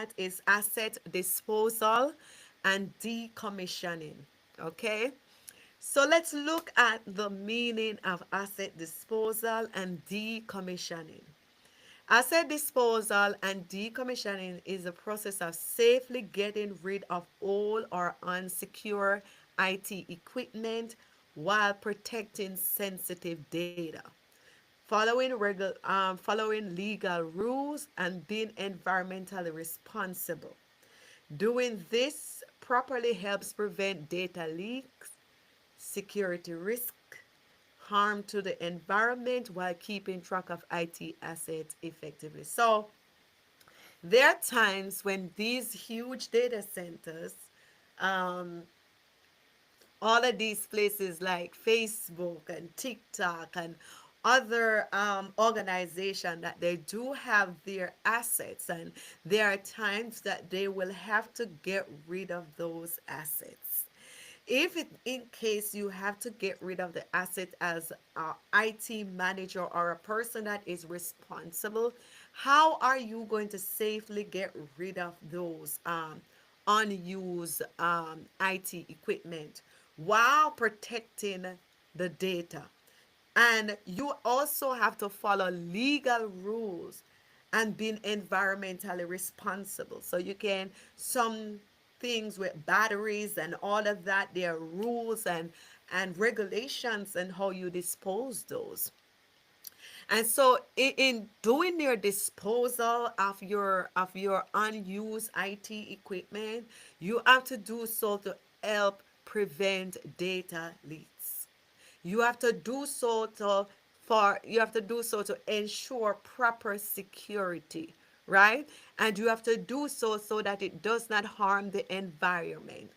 at is asset disposal and decommissioning. Okay, so let's look at the meaning of asset disposal and decommissioning. Asset disposal and decommissioning is the process of safely getting rid of old or unsecure IT equipment while protecting sensitive data, following legal rules and being environmentally responsible. Doing this properly helps prevent data leaks, security risk, harm to the environment while keeping track of IT assets effectively. So, there are times when these huge data centers, um, all of these places like Facebook and TikTok and other organizations, that they do have their assets, and there are times that they will have to get rid of those assets. If it, in case you have to get rid of the asset as a IT manager or a person that is responsible, how are you going to safely get rid of those unused IT equipment while protecting the data? And you also have to follow legal rules and being environmentally responsible. So you can, some things with batteries and all of that, there are rules and regulations and how you dispose those. And so in doing your disposal of your unused IT equipment, you have to do so to help prevent data leaks. You have to do so to you have to do so to ensure proper security, right? And you have to do so so that it does not harm the environment,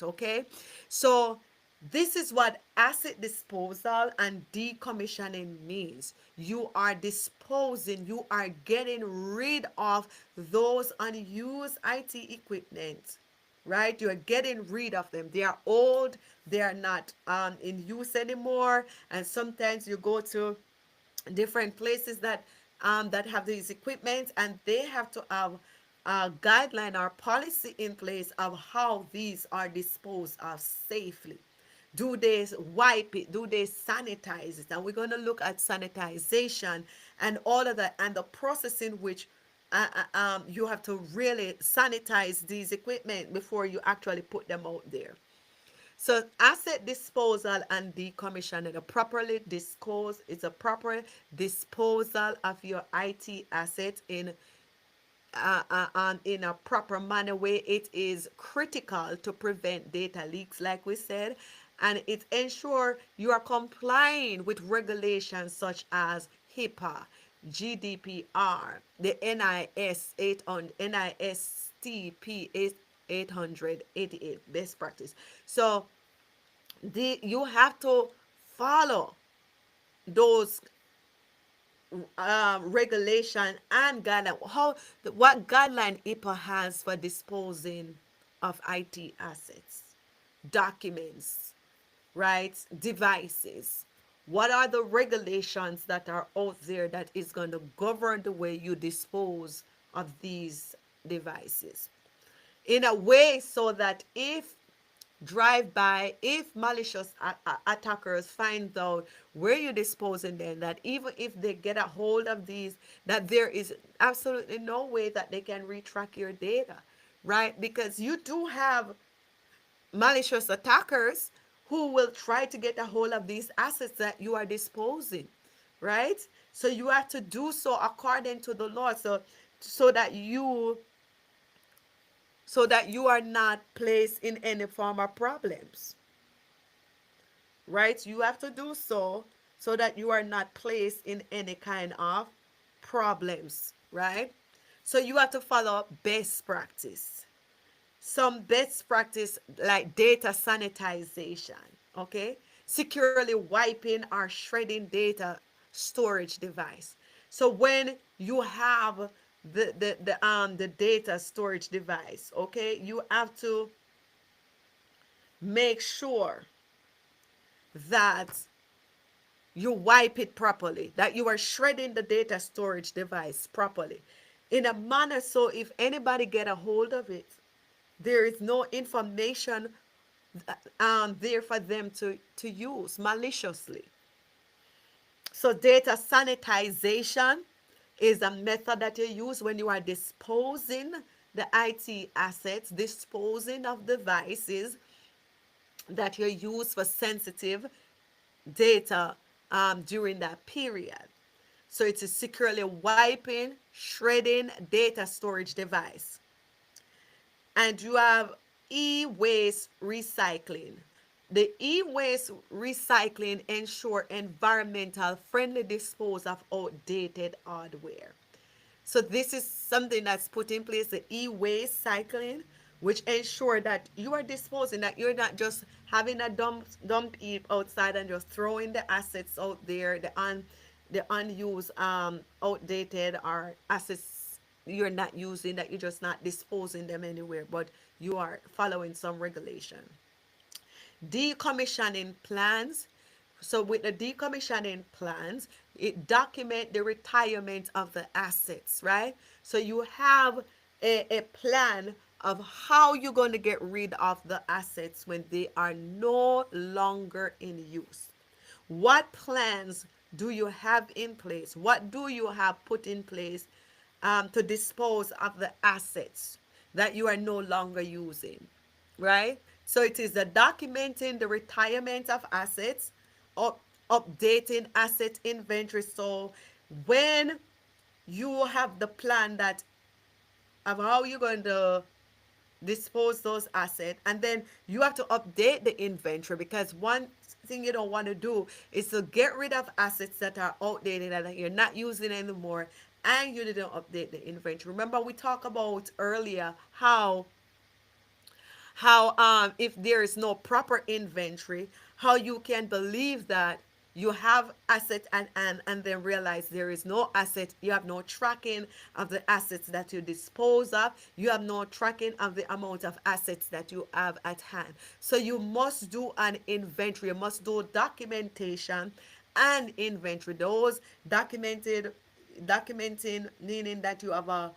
okay? So this is what asset disposal and decommissioning means. You are disposing, you are getting rid of those unused IT equipment, right? You're getting rid of them. They are old, they are not in use anymore. And sometimes you go to different places that have these equipment, and they have to have a guideline or policy in place of how these are disposed of safely. Do they wipe it? Do they sanitize it? And we're going to look at sanitization and all of that, and the process in which you have to really sanitize these equipment before you actually put them out there. So asset disposal and decommissioning, a properly dispose, it's a proper disposal of your IT asset in a proper manner way. It is critical to prevent data leaks, like we said, and it ensure you are complying with regulations such as HIPAA, GDPR, the NIS 800, NISTP 888 best practice. So you have to follow those regulation and guideline. What guideline IPA has for disposing of IT assets, documents, right? Devices. What are the regulations that are out there that is going to govern the way you dispose of these devices? In a way so that if malicious attackers find out where you're disposing them, that even if they get a hold of these, that there is absolutely no way that they can retrack your data, right? Because you do have malicious attackers who will try to get a hold of these assets that you are disposing, right? So you have to do so according to the law, so that you are not placed in any form of problems, right? You have to do so that you are not placed in any kind of problems, right? So you have to follow best practice. Some best practice like data sanitization, okay? Securely wiping or shredding data storage device. So when you have the data storage device, okay, you have to make sure that you wipe it properly, that you are shredding the data storage device properly. in a manner so if anybody get a hold of it, there is no information there for them to use maliciously. So data sanitization is a method that you use when you are disposing the IT assets, disposing of devices that you use for sensitive data during that period. So it is securely wiping, shredding data storage device. And you have e-waste recycling. The e-waste recycling ensure environmental friendly disposal of outdated hardware. So this is something that's put in place, the e-waste cycling, which ensure that you are disposing, that you're not just having a dump heap outside and just throwing the assets out there, the unused, outdated or assets you're not using, that you're just not disposing them anywhere, but you are following some regulation. Decommissioning plans. So with the decommissioning plans, it document the retirement of the assets, right? So you have a plan of how you're going to get rid of the assets when they are no longer in use. What plans do you have in place? What do you have put in place to dispose of the assets that you are no longer using? Right? So it is the documenting the retirement of assets, up, updating asset inventory. So when you have the plan that of how you're going to dispose those assets, and then you have to update the inventory, because one thing you don't want to do is to get rid of assets that are outdated and that you're not using anymore and you didn't update the inventory. Remember we talked about earlier how if there is no proper inventory, how you can believe that you have asset and then realize there is no asset. You have no tracking of the assets that you dispose of. You have no tracking of the amount of assets that you have at hand. So you must do an inventory. You must do documentation and inventory. Those documenting meaning that you have a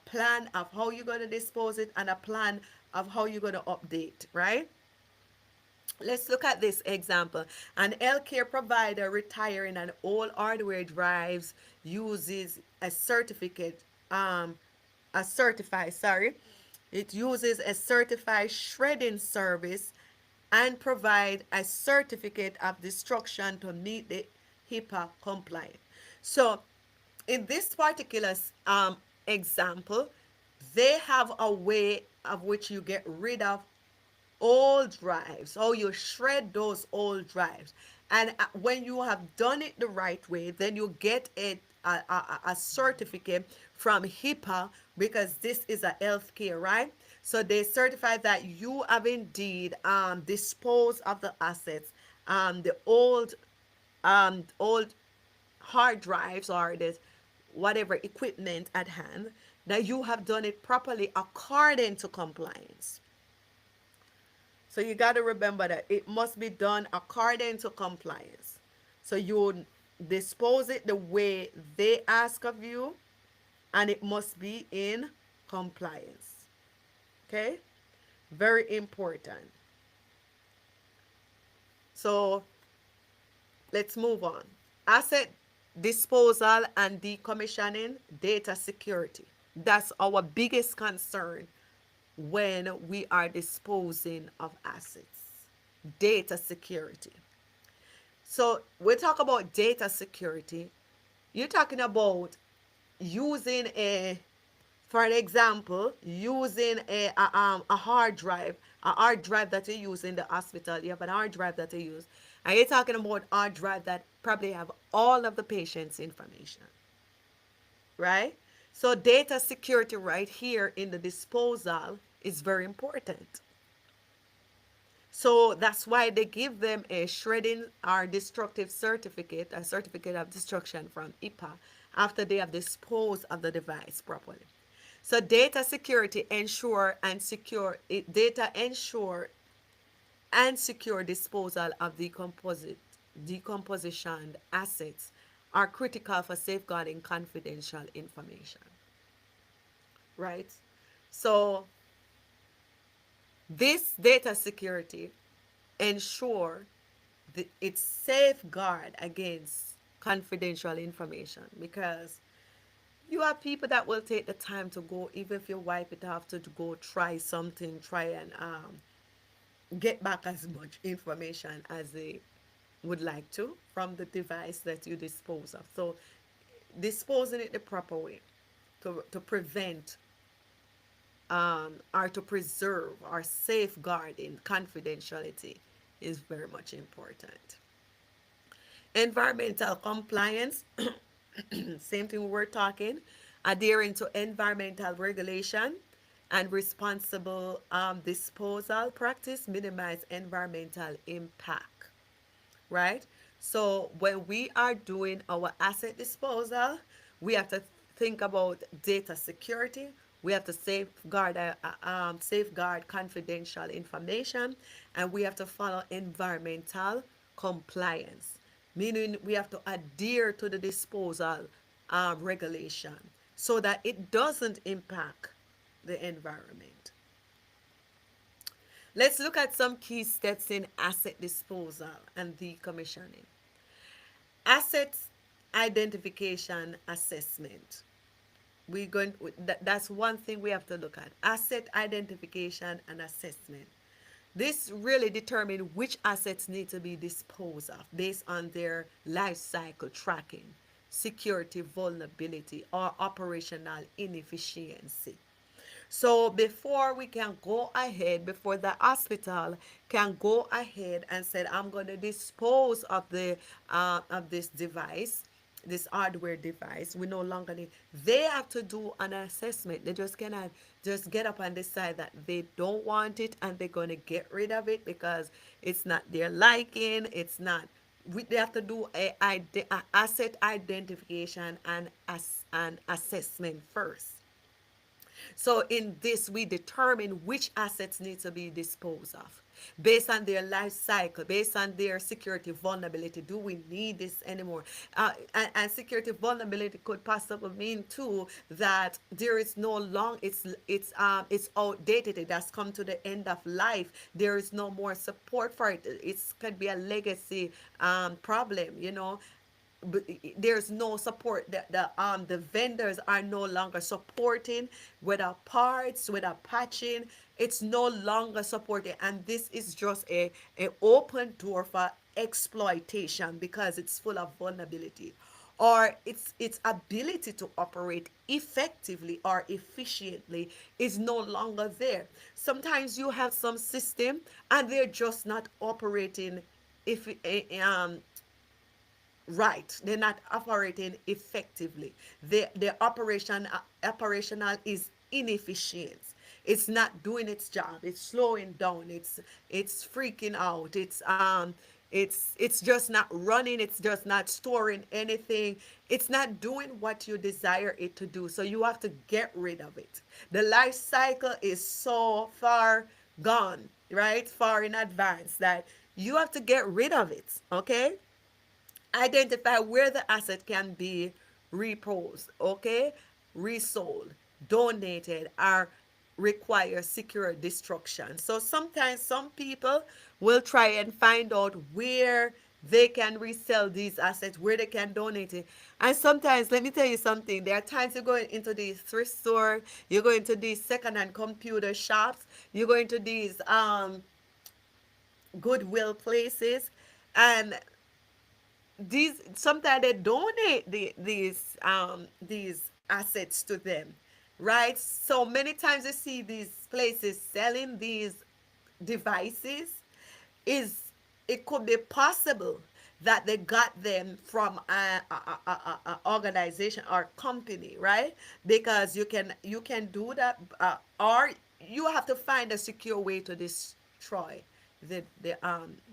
plan of how you're going to dispose it and a plan of how you're going to update, right? Let's look at this example. An healthcare provider retiring an old hardware drives uses a certificate, a certified, sorry. It uses a certified shredding service and provide a certificate of destruction to meet the HIPAA compliance. So in this particular example, they have a way of which you get rid of old drives, or you shred those old drives. And when you have done it the right way, then you get a certificate from HIPAA, because this is a healthcare, right? So they certify that you have indeed disposed of the assets, the old hard drives or this whatever equipment at hand, that you have done it properly according to compliance. So you got to remember that it must be done according to compliance. So you dispose it the way they ask of you, and it must be in compliance. Okay? Very important. So let's move on. Asset disposal and decommissioning, data security. That's our biggest concern when we are disposing of assets. Data security. So we talk about data security. You're talking about using for an example, using a hard drive that you use in the hospital. You have an hard drive that you use. And you're talking about hard drive that probably have all of the patient's information, right? So data security right here in the disposal is very important. So that's why they give them a shredding or destructive certificate, a certificate of destruction from HIPAA, after they have disposed of the device properly. So data security ensure and secure it, data ensure and secure disposal of decomposition assets are critical for safeguarding confidential information. right? So this data security ensure it's safeguard against confidential information, because you have people that will take the time to go, even if you wipe it off, to go try something, try and get back as much information as they would like to from the device that you dispose of. So disposing it the proper way to prevent or to preserve or safeguarding confidentiality is very much important. Environmental compliance, same thing we were talking, adhering to environmental regulation and responsible disposal practice minimize environmental impact, right? So when we are doing our asset disposal, we have to think about data security. We have to safeguard confidential information, and we have to follow environmental compliance, meaning we have to adhere to the disposal regulation so that it doesn't impact the environment. Let's look at some key steps in asset disposal and decommissioning. Asset identification assessment. That's one thing we have to look at. Asset identification and assessment. This really determines which assets need to be disposed of based on their life cycle tracking, security vulnerability, or operational inefficiency. So before we can go ahead, before the hospital can go ahead and said, I'm going to dispose of this device, this hardware device, we no longer need. They have to do an assessment. They just cannot just get up and decide that they don't want it and they're going to get rid of it because it's not their liking. It's not. They have to do a asset identification and an assessment first. So in this, we determine which assets need to be disposed of based on their life cycle, based on their security vulnerability. Do we need this anymore? And security vulnerability could possibly mean too that there is no long. It's outdated. It has come to the end of life. There is no more support for it. It could be a legacy problem. There's no support. The vendors are no longer supporting, whether parts, whether patching. It's no longer supported, and this is just a open door for exploitation because it's full of vulnerability, or its ability to operate effectively or efficiently is no longer there. Sometimes you have some system and they're just not operating if right, they're not operating effectively. The operational is inefficient. It's not doing its job. It's slowing down. It's freaking out. It's just not running. It's just not storing anything. It's not doing what you desire it to do. So you have to get rid of it. The life cycle is so far gone, right? Far in advance that you have to get rid of it. Okay. Identify where the asset can be reposed, okay, resold, donated, or require secure destruction. So sometimes some people will try and find out where they can resell these assets, where they can donate it. And sometimes, let me tell you something, there are times you go into these thrift store, you go into these second-hand computer shops, you go into these goodwill places, and these sometimes they donate these assets to them, right? So many times you see these places selling these devices. Is It could be possible that they got them from a organization or company, right? Because you can do that, or you have to find a secure way to destroy the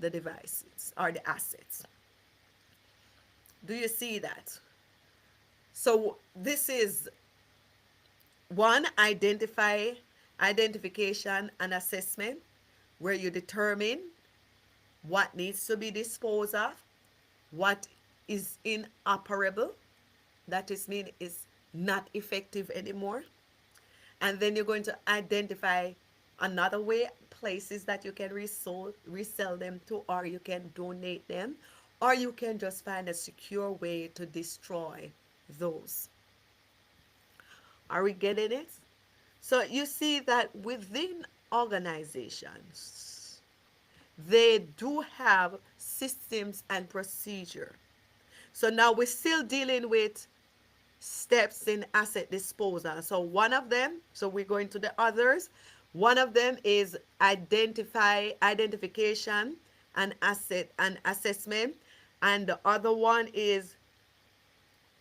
devices or the assets. Do you see that? So this is one, identification and assessment, where you determine what needs to be disposed of, what is inoperable, that is mean is not effective anymore, And then you're going to identify another way, places that you can resell them to, or you can donate them, or you can just find a secure way to destroy those. Are we getting it? So you see that within organizations, they do have systems and procedure. So now we're still dealing with steps in asset disposal. So one of them, so we're going to the others. One of them is identification and asset and assessment, and the other one is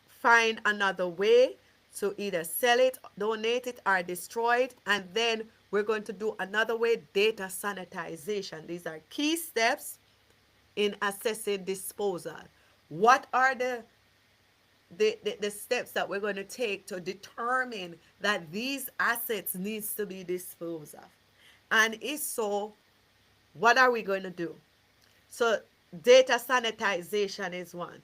find another way to either sell it, donate it, or destroy it. And then we're going to do another way, data sanitization. These are key steps in assessing disposal. What are the steps that we're going to take to determine that these assets needs to be disposed of? And if so, what are we going to do? So data sanitization is one.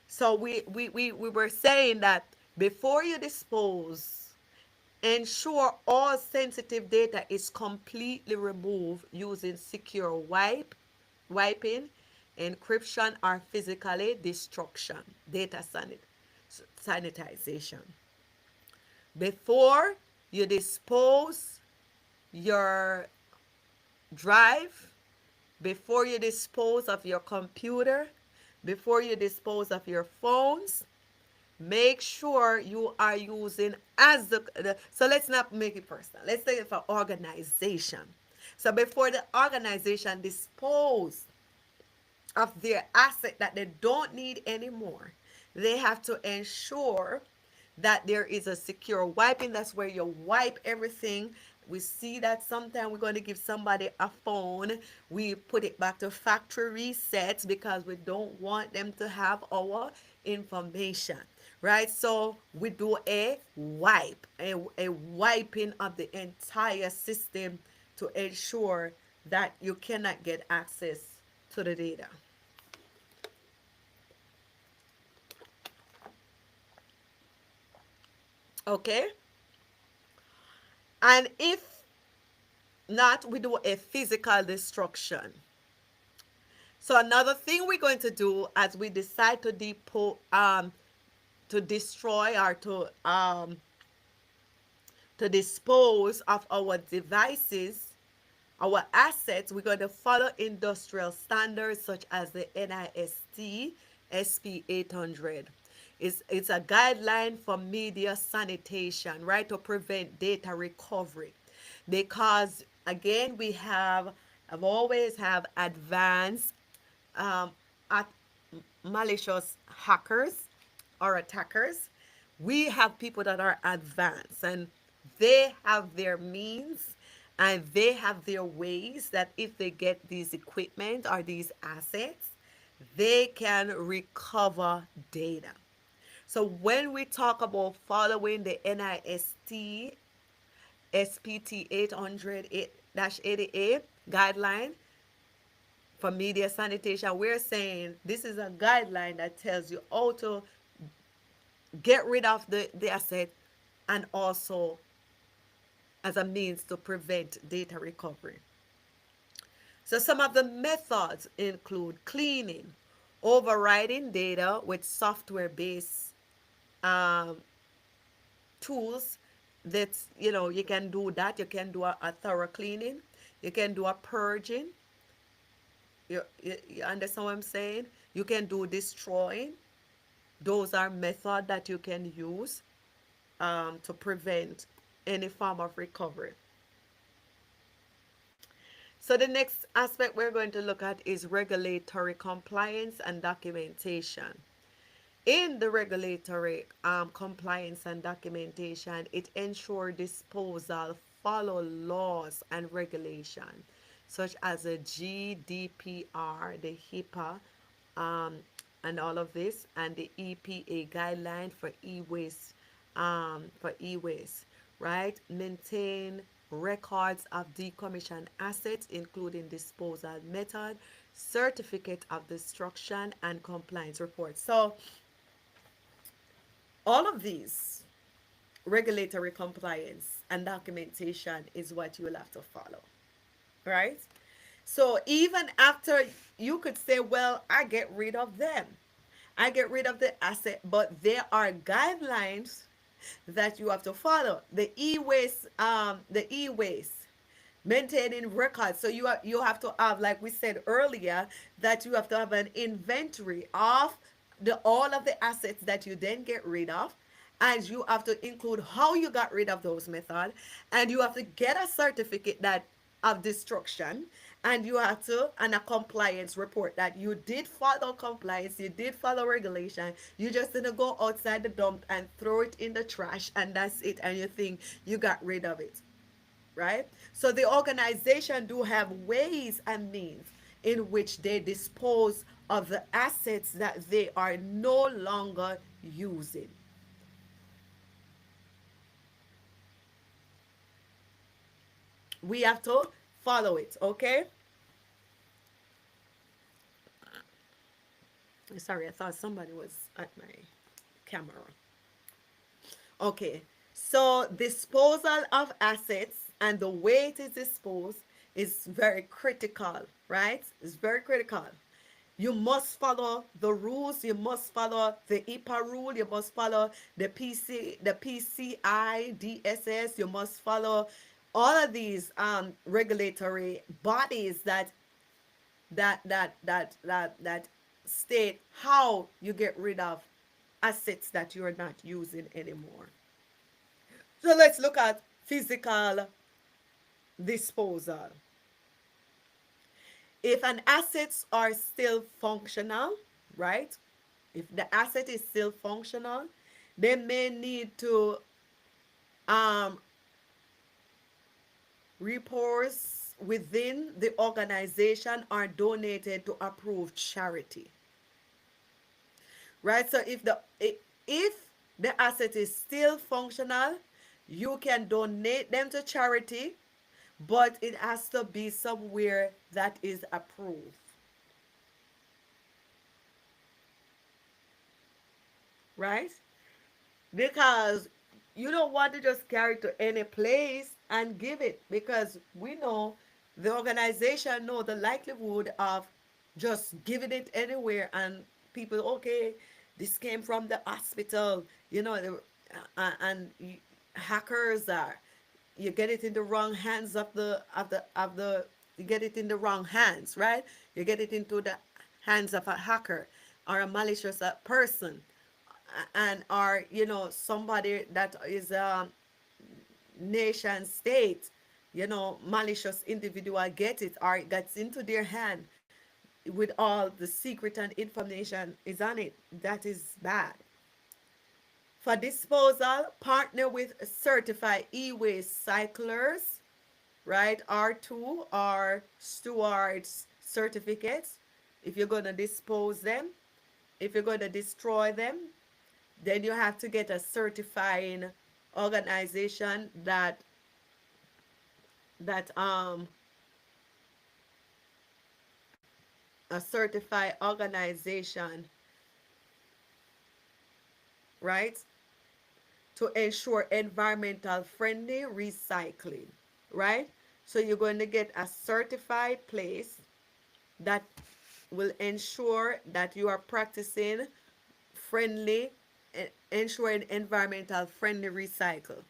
So we were saying that before you dispose, ensure all sensitive data is completely removed using secure wiping, encryption, or physically destruction, data sanitization. Before you dispose your drive, before you dispose of your computer, before you dispose of your phones, make sure you are using as so let's not make it personal. Let's take it for organization. So before the organization dispose of their asset that they don't need anymore, they have to ensure that there is a secure wiping. That's where you wipe everything. We see that sometimes we're going to give somebody a phone. We put it back to factory resets because we don't want them to have our information, right? So we do a a wiping of the entire system to ensure that you cannot get access to the data. Okay? And if not, we do a physical destruction. So another thing we're going to do as we decide to destroy or to dispose of our devices, our assets, we're going to follow industrial standards such as the NIST SP 800. It's a guideline for media sanitation, right, to prevent data recovery. Because again, I've always have advanced um, at malicious hackers or attackers. We have people that are advanced and they have their means and they have their ways that if they get these equipment or these assets, they can recover data. So when we talk about following the NIST SPT 800-88 guideline for media sanitation, we're saying this is a guideline that tells you how to get rid of the asset and also as a means to prevent data recovery. So some of the methods include cleaning, overriding data with software-based um, tools. That you can do that. You can do a thorough cleaning. You can do a purging. You understand what I'm saying? You can do destroying. Those are methods that you can use to prevent any form of recovery. So the next aspect we're going to look at is regulatory compliance and documentation. In the regulatory compliance and documentation, it ensures disposal follow laws and regulation, such as the GDPR, the HIPAA, um, and all of this, and the EPA guideline for e-waste, right? Maintain records of decommissioned assets, including disposal method, certificate of destruction, and compliance reports. So all of these regulatory compliance and documentation is what you will have to follow, right? So even after, you could say, well, I get rid of them. I get rid of the asset, but there are guidelines that you have to follow. The e-waste, maintaining records. So you have to have, like we said earlier, that you have to have an inventory of the all of the assets that you then get rid of, and you have to include how you got rid of those method, and you have to get a certificate that of destruction, and you have to, and a compliance report that you did follow compliance, you did follow regulation, you just didn't go outside the dump and throw it in the trash and that's it, and you think you got rid of it, right? So the organization do have ways and means in which they dispose of the assets that they are no longer using. We have to follow it, okay? Sorry, I thought somebody was at my camera. Okay, so disposal of assets and the way it is disposed is very critical, right? It's very critical. You must follow the rules. You must follow the EPA rule. You must follow the PCI DSS. You must follow all of these regulatory bodies that state how you get rid of assets that you are not using anymore. So let's look at physical disposal. If an assets are still functional, right? If the asset is still functional, they may need to um, repose within the organization or donated to approved charity, right? So if the asset is still functional, you can donate them to charity, but it has to be somewhere that is approved, right? Because you don't want to just carry it to any place and give it, because we know the organization know the likelihood of just giving it anywhere, and people, okay, this came from the hospital, and hackers are, you get it in the wrong hands of the you get it in the wrong hands, right? You get it into the hands of a hacker or a malicious person, and or somebody that is a nation state, malicious individual get it, or it gets into their hand with all the secret and information is on it. That is bad. For disposal, partner with certified e-waste cyclers, right? R2 or stewards certificates. If you're going to dispose them, if you're going to destroy them, then you have to get a certifying organization that a certified organization, right, to ensure environmental friendly recycling, right? So you're going to get a certified place that will ensure that you are practicing friendly, ensuring environmental friendly recycle.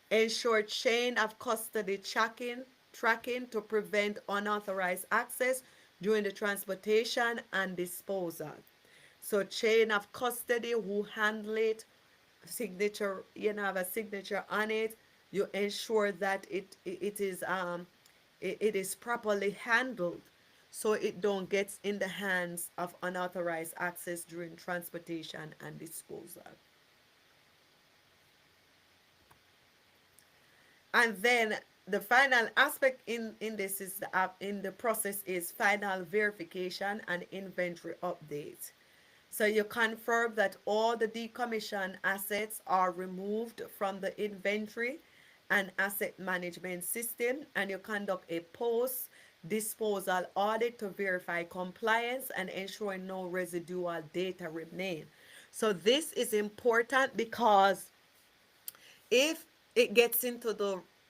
Ensure chain of custody tracking to prevent unauthorized access during the transportation and disposal. So chain of custody, who handle it, signature, have a signature on it. You ensure that it is properly handled, so it don't get in the hands of unauthorized access during transportation and disposal. And then the final aspect in this is in the process is final verification and inventory update. So you confirm that all the decommissioned assets are removed from the inventory and asset management system, and you conduct a post disposal audit to verify compliance and ensure no residual data remain. So this is important because If it gets into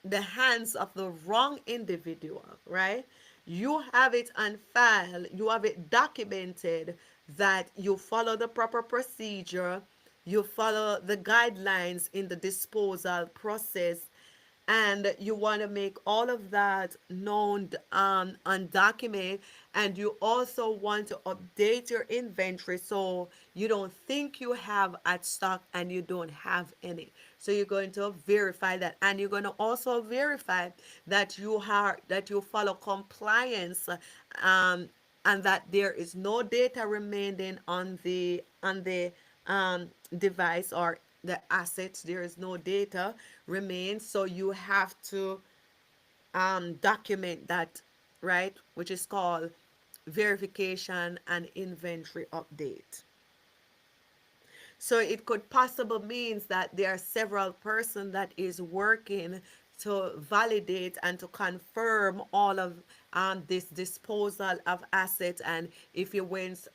the hands of the wrong individual, right? You have it on file, you have it documented that you follow the proper procedure, you follow the guidelines in the disposal process, and you want to make all of that known on document, and you also want to update your inventory so you don't think you have at stock and you don't have any. So you're going to verify that, and you're going to also verify that you follow compliance, um, and that there is no data remaining on the device or the assets. There is no data remains, so you have to document that, right? Which is called verification and inventory update. So it could possibly means that there are several person that is working to validate and to confirm all of this disposal of assets, and if you went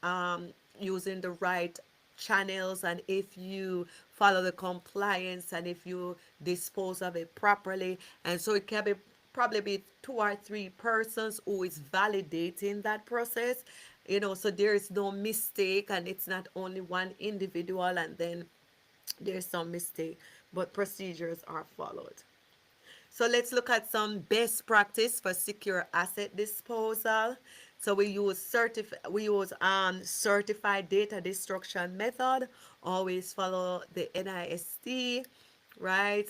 using the right channels, and if you follow the compliance, and if you dispose of it properly. And so it can be probably be two or three persons who is validating that process, so there is no mistake, and it's not only one individual and then there's some mistake, but procedures are followed. So let's look at some best practice for secure asset disposal. So we use certified data destruction method. Always follow the NIST, right?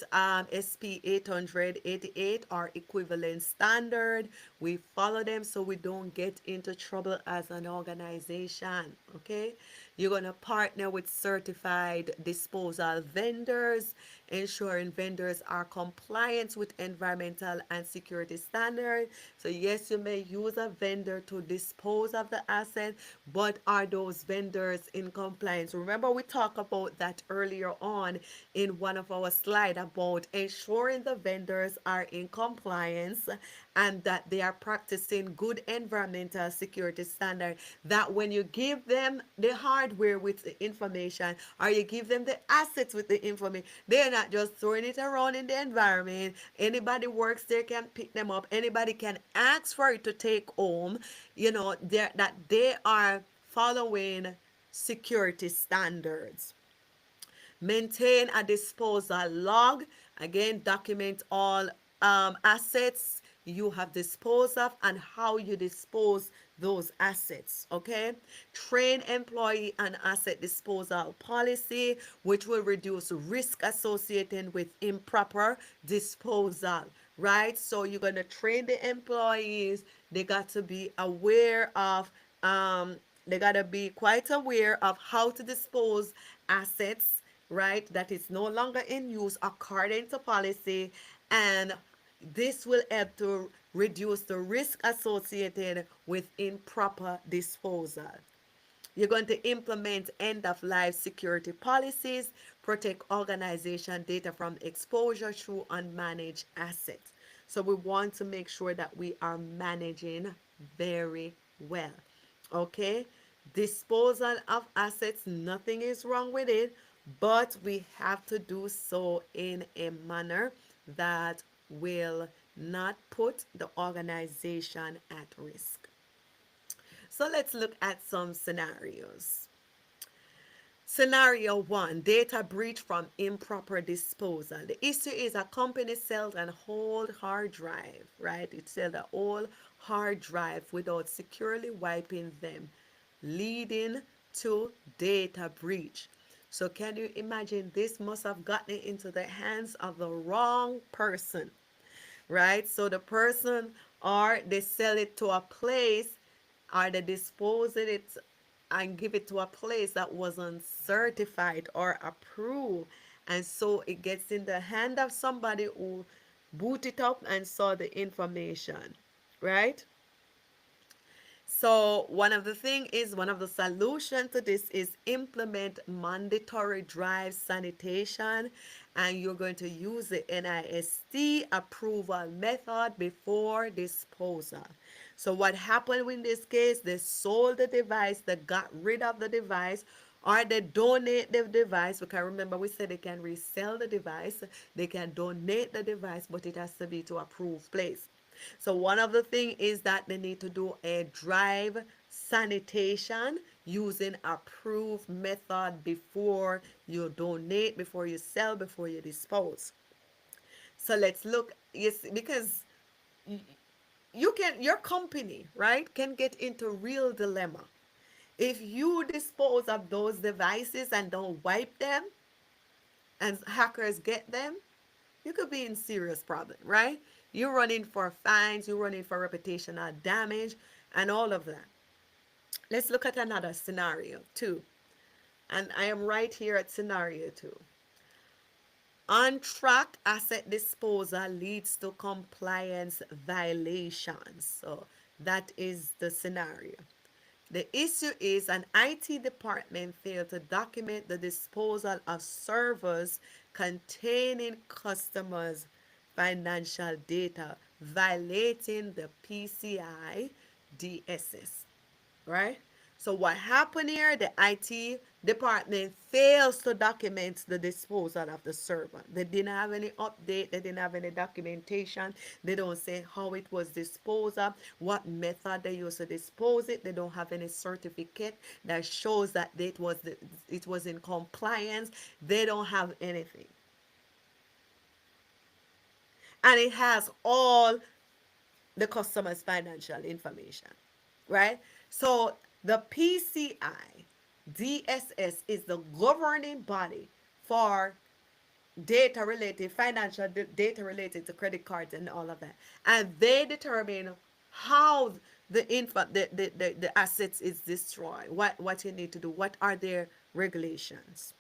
SP 888 or equivalent standard. We follow them so we don't get into trouble as an organization. Okay, you're gonna partner with certified disposal vendors, ensuring vendors are compliant with environmental and security standards. So yes, you may use a vendor to dispose of the asset, but are those vendors in compliance? Remember, we talked about that earlier on in one of our slides about ensuring the vendors are in compliance and that they are practicing good environmental security standard, that when you give them the hardware with the information, or you give them the assets with the information, they're not just throwing it around in the environment. Anybody works there can pick them up, anybody can ask for it to take home, that they are following security standards. Maintain a disposal log. Again, document all assets you have disposed of and how you dispose those assets. Okay. Train employee and asset disposal policy, which will reduce risk associated with improper disposal. Right. So you're going to train the employees. They got to be aware of they got to be quite aware of how to dispose assets, right, that is no longer in use according to policy, and this will help to reduce the risk associated with improper disposal. You're going to implement end of life security policies, protect organization data from exposure through unmanaged assets. So we want to make sure that we are managing very well. Okay? Disposal of assets, nothing is wrong with it, but we have to do so in a manner that will not put the organization at risk. So let's look at some scenarios. Scenario one, data breach from improper disposal. The issue is a company sells an old hard drive, right? It sells an old hard drive without securely wiping them, leading to data breach. So can you imagine, this must have gotten into the hands of the wrong person, right? So the person, or they sell it to a place, or they dispose it and give it to a place that wasn't certified or approved. And so it gets in the hand of somebody who boot it up and saw the information, right? So one of the solution to this is implement mandatory drive sanitation, and you're going to use the NIST approval method before disposal. So what happened in this case? They sold the device, they got rid of the device, or they donate the device, because remember we said they can resell the device, they can donate the device, but it has to be to approved place. So one of the thing is that they need to do a drive sanitation using approved method before you donate, before you sell, before you dispose. So let's look, yes, because you can, your company, right, can get into real dilemma if you dispose of those devices and don't wipe them and hackers get them. You could be in serious problem, right? You're running for fines, you're running for reputational damage, and all of that. Let's look at another scenario too. And I am right here at scenario two. Untracked asset disposal leads to compliance violations. So that is the scenario. The issue is an IT department failed to document the disposal of servers containing customers' financial data, violating the PCI DSS, right? So what happened here? The IT department fails to document the disposal of the server. They didn't have any update. They didn't have any documentation. They don't say how it was disposed of, what method they used to dispose it. They don't have any certificate that shows that it was in compliance. They don't have anything, and it has all the customer's financial information, right? So the PCI DSS is the governing body for data related, financial data related to credit cards and all of that. And they determine how the assets is destroyed, what you need to do, what are their regulations.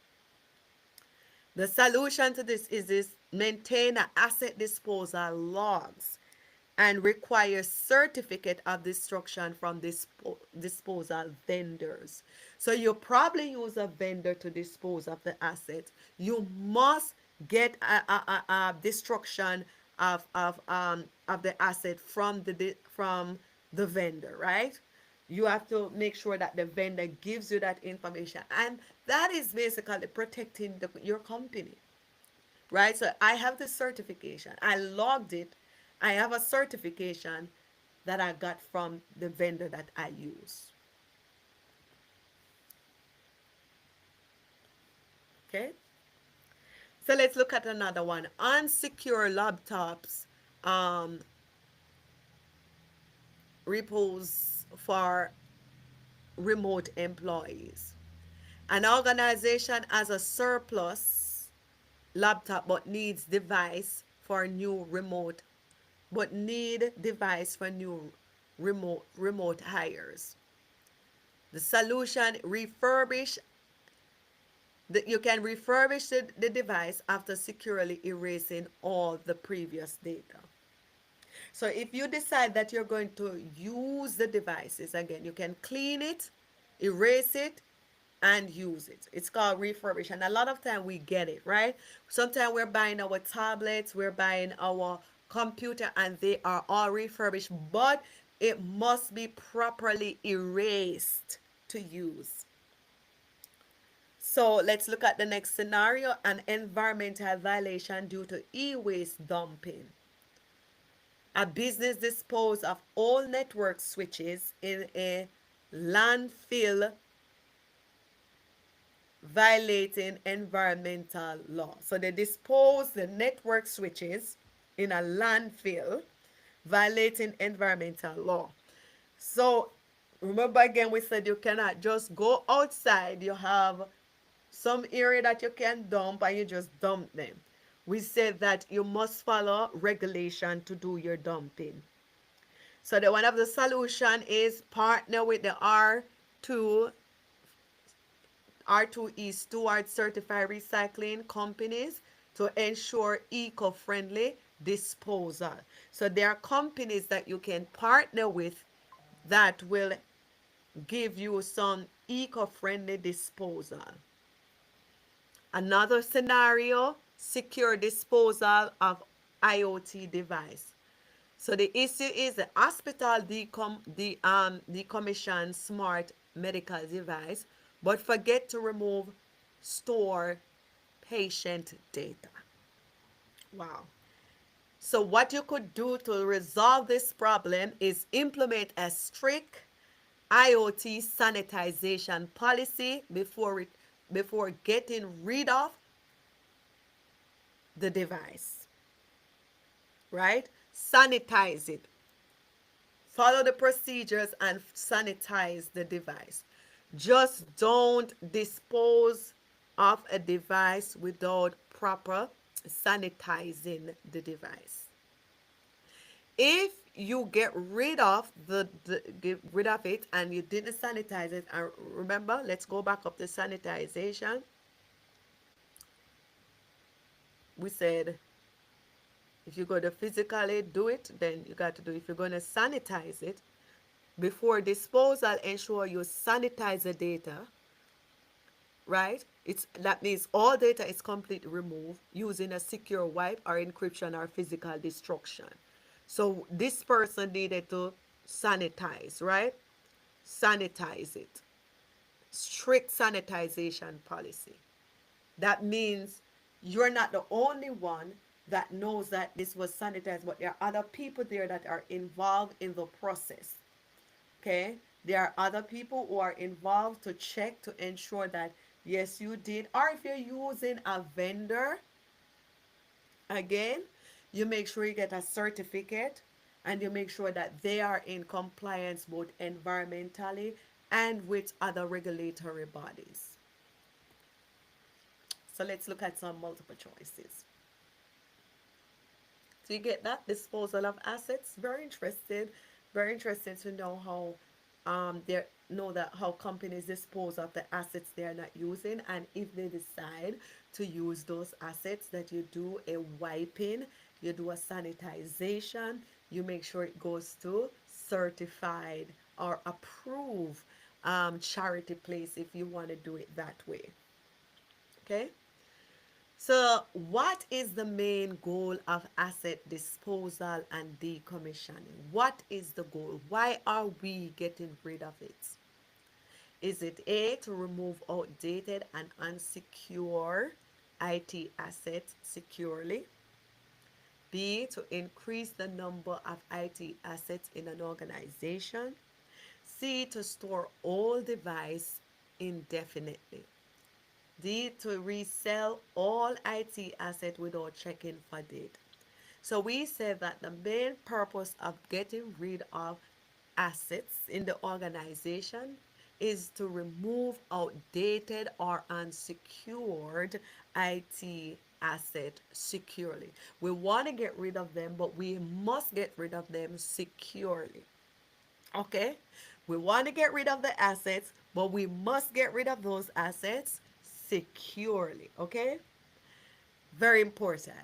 The solution to this maintain an asset disposal logs and require certificate of destruction from disposal vendors. So you probably use a vendor to dispose of the asset. You must get a destruction of the asset from the vendor, right? You have to make sure that the vendor gives you that information, and that is basically protecting your company, right? So I have the certification. I logged it. I have a certification that I got from the vendor that I use. Okay. So let's look at another one. Unsecure laptops, um, repos for remote employees. An organization has a surplus laptop but needs device for new remote but need device for new remote hires. The solution refurbish you can refurbish the device after securely erasing all the previous data. So if you decide that you're going to use the devices again, you can clean it, erase it, and use it. It's called refurbish. And a lot of time we get it, right? Sometimes we're buying our tablets, we're buying our computer, and they are all refurbished, but it must be properly erased to use. So let's look at the next scenario, an environmental violation due to e-waste dumping. A business disposed of all network switches in a landfill violating environmental law. So they dispose the network switches in a landfill violating environmental law. So remember again, we said you cannot just go outside. You have some area that you can dump and you just dump them. We said that you must follow regulation to do your dumping. So the one of the solution is partner with the R2E Steward certified recycling companies to ensure eco-friendly disposal. So there are companies that you can partner with that will give you some eco-friendly disposal. Another scenario, secure disposal of IoT device. So the issue is the hospital decommissioned smart medical device but forget to remove store patient data. Wow. So what you could do to resolve this problem is implement a strict IoT sanitization policy before getting rid of the device, right? Sanitize it. Follow the procedures and sanitize the device. Just don't dispose of a device without proper sanitizing the device. If you get rid of get rid of it and you didn't sanitize it, and remember, let's go back up to sanitization. We said if you're going to physically do it, then you got to do, if you're going to sanitize it before disposal, ensure you sanitize the data, right? That means all data is completely removed using a secure wipe or encryption or physical destruction. So this person needed to sanitize, right? Sanitize it. Strict sanitization policy. That means you're not the only one that knows that this was sanitized, but there are other people there that are involved in the process. Okay? There are other people who are involved to check to ensure that yes, you did. Or if you're using a vendor, again, you make sure you get a certificate and you make sure that they are in compliance both environmentally and with other regulatory bodies. So let's look at some multiple choices. So you get that disposal of assets. Very interested. Very interested to know how they know that how companies dispose of the assets they are not using, and if they decide to use those assets, that you do a wiping, you do a sanitization, you make sure it goes to certified or approved charity place if you want to do it that way. Okay. So, what is the main goal of asset disposal and decommissioning? What is the goal? Why are we getting rid of it? Is it A, to remove outdated and unsecure IT assets securely? B, to increase the number of IT assets in an organization? C, to store all devices indefinitely? D, to resell all IT assets without checking for data. So we said that the main purpose of getting rid of assets in the organization is to remove outdated or unsecured IT asset securely. We want to get rid of them, but we must get rid of them securely. Okay? We want to get rid of the assets, but we must get rid of those assets securely. Okay? Very important.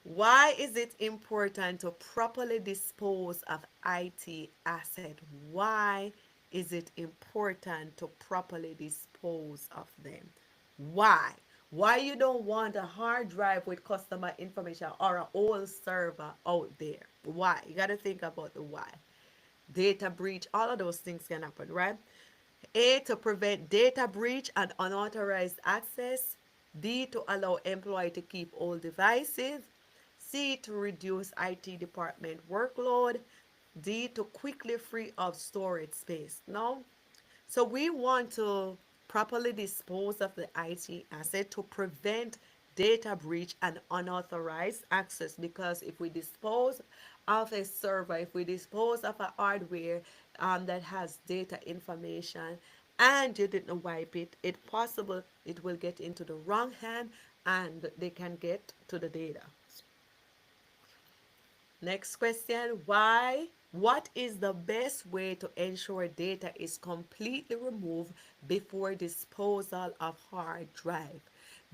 Why is it important to properly dispose of IT asset? Why is it important to properly dispose of them? Why? Why you don't want a hard drive with customer information or an old server out there? Why? You got to think about the why. Data breach, all of those things can happen, right? A, to prevent data breach and unauthorized access. B, to allow employee to keep all devices. C, to reduce IT department workload. D, to quickly free up storage space. No? So we want to properly dispose of the IT asset to prevent data breach and unauthorized access, because if we dispose of a server, if we dispose of a hardware that has data information and you didn't wipe it, it's possible it will get into the wrong hand and they can get to the data. Next question, why? What is the best way to ensure data is completely removed before disposal of hard drive?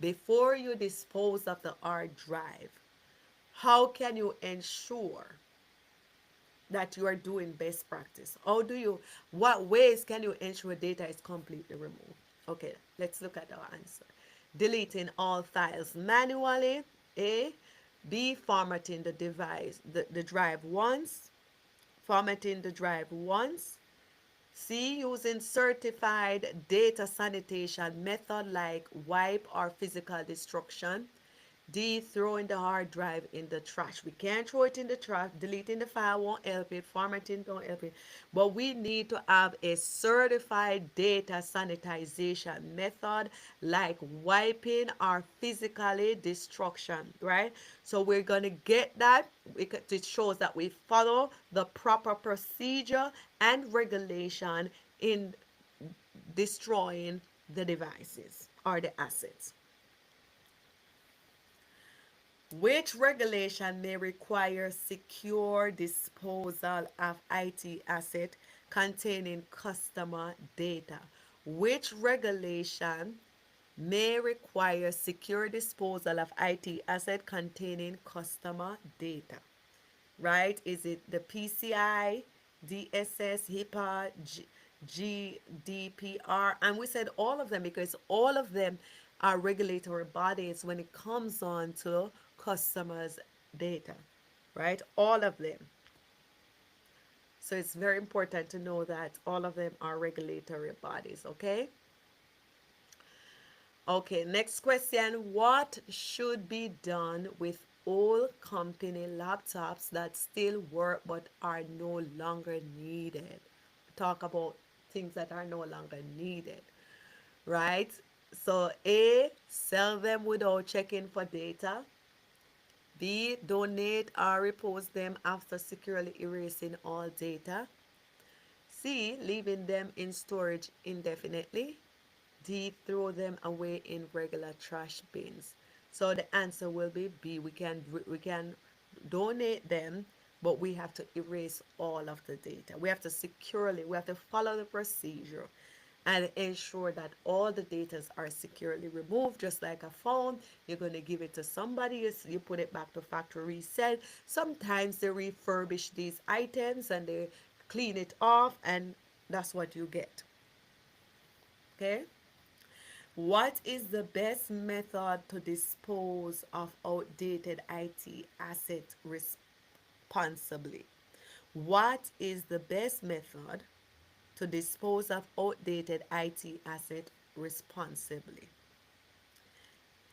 Before you dispose of the hard drive, how can you ensure that you are doing best practice? What ways can you ensure data is completely removed? Okay, let's look at our answer. Deleting all files manually, A. B, formatting the device, the drive once, formatting the drive once. C, using certified data sanitation method like wipe or physical destruction. D, throwing the hard drive in the trash. We can't throw it in the trash. Deleting the file won't help it. Formatting don't help it. But we need to have a certified data sanitization method like wiping or physically destruction, right? So we're going to get that. It shows that we follow the proper procedure and regulation in destroying the devices or the assets. Which regulation may require secure disposal of IT asset containing customer data? Which regulation may require secure disposal of IT asset containing customer data? Right? Is it the PCI, DSS, HIPAA, GDPR? And we said all of them because all of them are regulatory bodies when it comes on to customers' data, right? All of them. So it's very important to know that all of them are regulatory bodies, okay? Okay, next question. What should be done with old company laptops that still work but are no longer needed? Talk about things that are no longer needed, right? So, A, sell them without checking for data. B, donate or repose them after securely erasing all data. C, leaving them in storage indefinitely. D, throw them away in regular trash bins. So the answer will be B. We can donate them, but we have to erase all of the data. We have to follow the procedure and ensure that all the data are securely removed. Just like a phone, you're going to give it to somebody, you put it back to factory reset. Sometimes they refurbish these items and they clean it off, and that's what you get. Okay. What is the best method to dispose of outdated IT assets responsibly? What is the best method to dispose of outdated IT asset responsibly?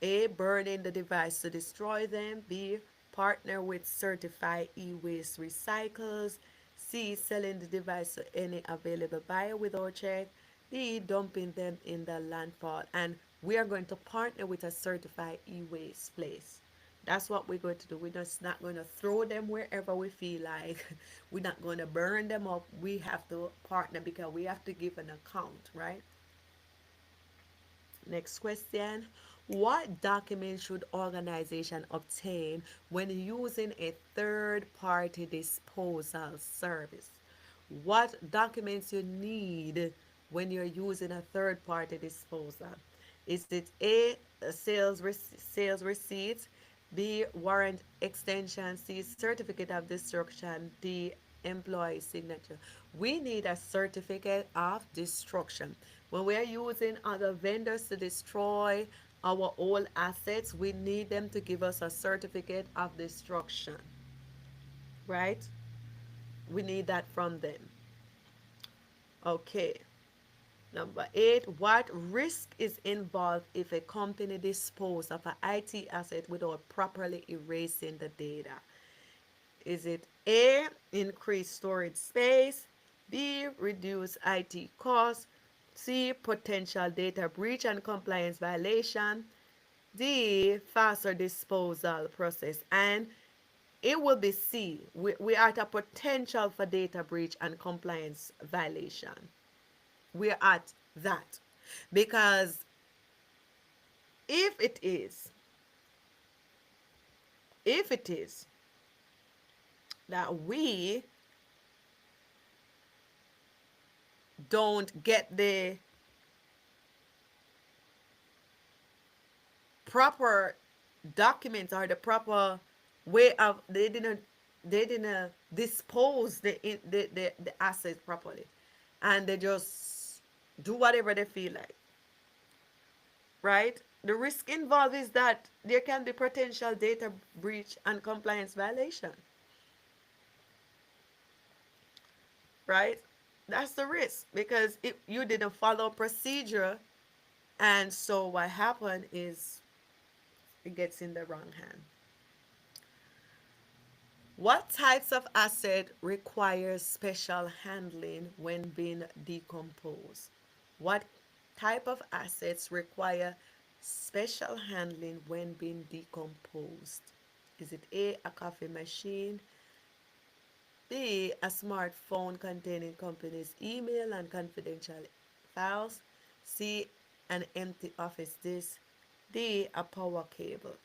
A, burning the device to destroy them. B, partner with certified e-waste recyclers. C, selling the device to any available buyer without check. D, dumping them in the landfill. And we are going to partner with a certified e-waste place. That's what we're going to do. We're just not going to throw them wherever we feel like. We're not going to burn them up. We have to partner because we have to give an account, right? Next question. What documents should organization obtain when using a third-party disposal service? What documents you need when you're using a third-party disposal? Is it A, sales receipt, B, warrant extension, C, certificate of destruction, D, employee signature? We need a certificate of destruction. When we are using other vendors to destroy our old assets, we need them to give us a certificate of destruction, right? We need that from them. Okay. Number 8, what risk is involved if a company disposes of an IT asset without properly erasing the data? Is it A, increase storage space, B, reduce IT costs, C, potential data breach and compliance violation, D, faster disposal process? And it will be C. We are at a potential for data breach and compliance violation. We're at that. Because if it is, if it is that we don't get the proper documents or the proper way of, they didn't dispose the assets properly, and they just do whatever they feel like, right? The risk involved is that there can be potential data breach and compliance violation, right? That's the risk because you didn't follow procedure, and so what happened is it gets in the wrong hand. What types of asset require special handling when being decomposed? What type of assets require special handling when being decomposed? Is it A, coffee machine, B, a smartphone containing company's email and confidential files, C, an empty office disk, D, a power cable?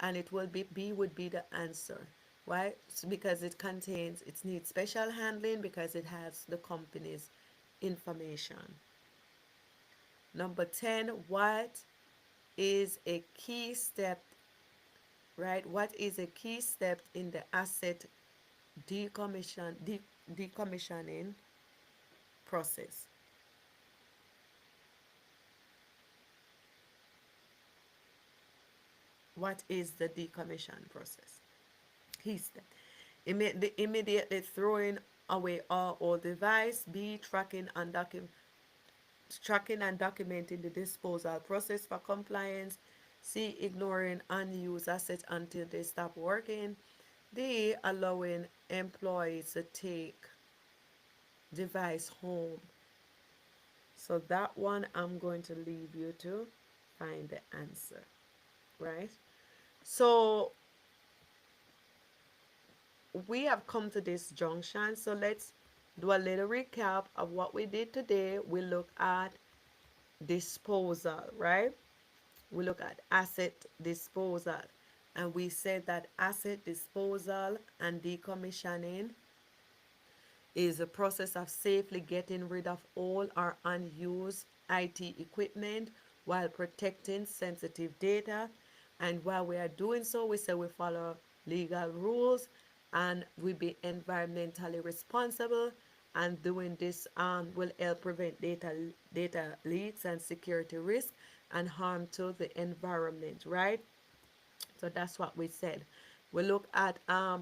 And it will be B would be the answer. Why? Because it needs special handling because it has the company's information. Number 10, what is a key step, right? What is a key step in the asset decommissioning process? What is the decommission process? Key step. Immediately throwing away all old device. B, tracking and documenting the disposal process for compliance. C, ignoring unused assets until they stop working. D, allowing employees to take device home. So that one I'm going to leave you to find the answer, right? So we have come to this junction. So let's do a little recap of what we did today. We look at disposal, right? We look at asset disposal. And we said that asset disposal and decommissioning is a process of safely getting rid of all our unused IT equipment while protecting sensitive data. And while we are doing so, we say we follow legal rules and we be environmentally responsible. And doing this will help prevent data leaks and security risk and harm to the environment, right? So that's what we said. We look at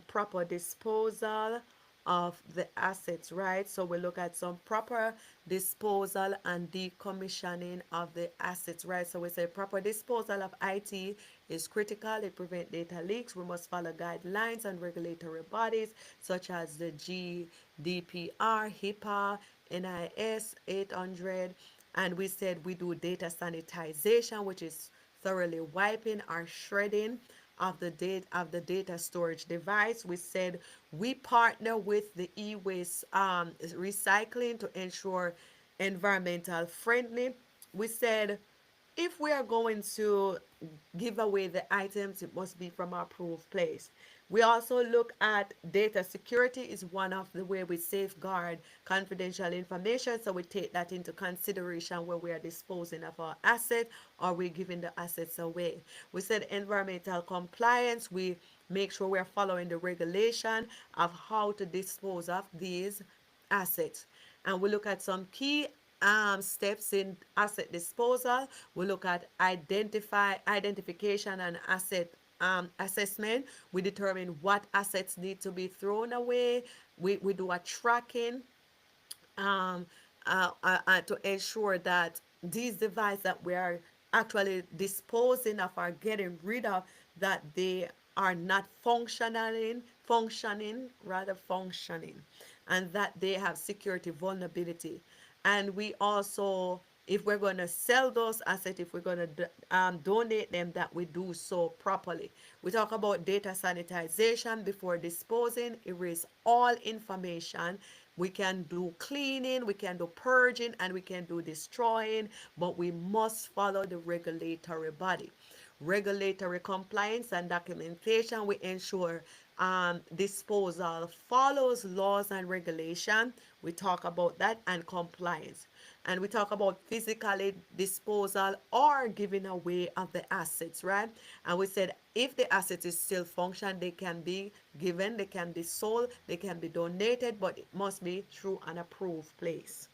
proper disposal of the assets, right? So we look at some proper disposal and decommissioning of the assets, right? So we say proper disposal of IT is critical. It prevents data leaks. We must follow guidelines and regulatory bodies such as the GDPR, HIPAA, NIS 800. And we said we do data sanitization, which is thoroughly wiping or shredding of the data storage device. We said we partner with the e-waste recycling to ensure environmental friendly. We said if we are going to give away the items, it must be from our approved place. We also look at data security is one of the way we safeguard confidential information. So we take that into consideration when we are disposing of our asset or we're giving the assets away. We said environmental compliance. We make sure we're following the regulation of how to dispose of these assets. And we look at some key steps in asset disposal. We look at identification and asset assessment. We determine what assets need to be thrown away. We do a tracking um, to ensure that these devices that we are actually disposing of or getting rid of, that they are not functioning, and that they have security vulnerability. And we also, if we're going to sell those assets, if we're going to donate them, that we do so properly. We talk about data sanitization before disposing, erase all information. We can do cleaning, we can do purging, and we can do destroying, but we must follow the regulatory body. Regulatory compliance and documentation, we ensure disposal follows laws and regulation. We talk about that, and compliance. And we talk about physically disposal or giving away of the assets, right? And we said if the asset is still function, they can be given, they can be sold, they can be donated, but it must be through an approved place,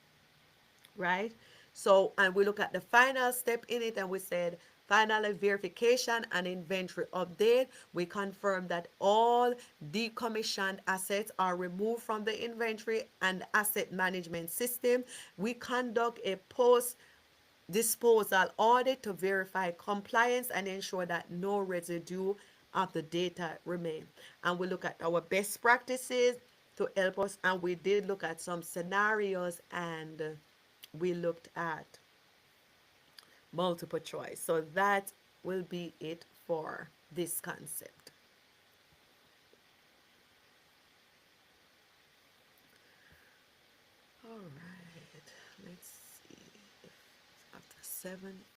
right? So, and we look at the final step in it, and we said Finally, verification and inventory update. We confirm that all decommissioned assets are removed from the inventory and asset management system. We conduct a post disposal audit to verify compliance and ensure that no residue of the data remain. And we look at our best practices to help us, and we did look at some scenarios, and we looked at multiple choice. So that will be it for this concept. All right, let's see. After 7